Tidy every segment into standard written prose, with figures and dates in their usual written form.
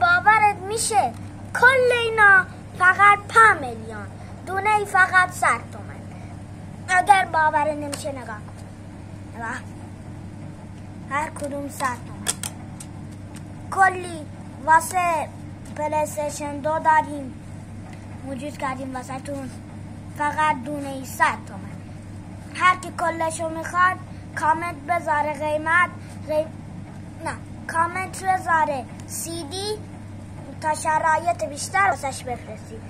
باورت میشه کل اینا فقط 5 میلیون، دونه ای فقط 100 تومن. اگر باورت نمیشه نگاه هر کدوم 100 تومن. کلی واسه پلیستیشن 2 داریم موجود کردیم واسه تون، فقط دونه ای 100 تومن. هر کی کلشو میخواد کامنت بذاره قیمت نه کامنت بذاره CD تا شرایط بیشتر واسش بفرستید.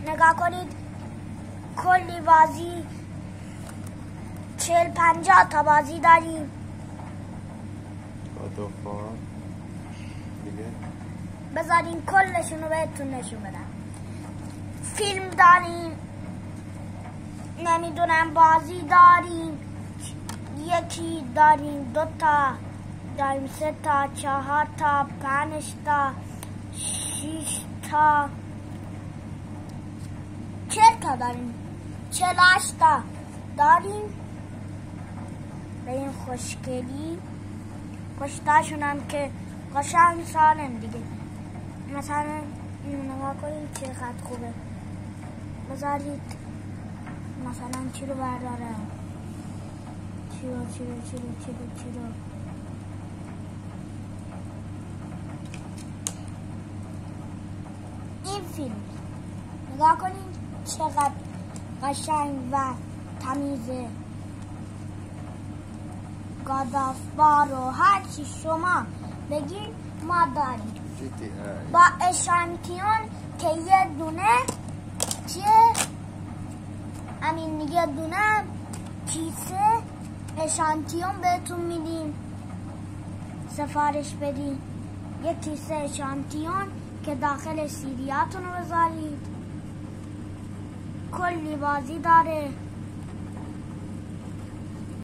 نگاه کنید کلی بازی 40-50 تا بازی داریم. بذارین کلشون رو بهتون نشون بدم. فیلم داریم، نمیدونم بازی داریم، یکی داریم، 2 تا داریم، 3 تا، 4 تا، 5 تا، 6 تا، 40 تا داریم، 48 تا داریم. به این خوشگلی پشتاشون هم که قشنگ سالم دیگه. مثلا این نگاه کنید چقدر خوبه. بذارید مثلا چی رو بردارم، چی رو این فیلم نگاه کنید چقدر قشنگ و تمیزه. گادافوار و هر چی شما بگید ما داریم با اشانتیون که یه دونه چیه همین یه دونه کیسه اشانتیون بهتون میدیم سفارش بدین. یه کیسه اشانتیون که داخل سیدیاتون رو بذارید. کلی بازی داره.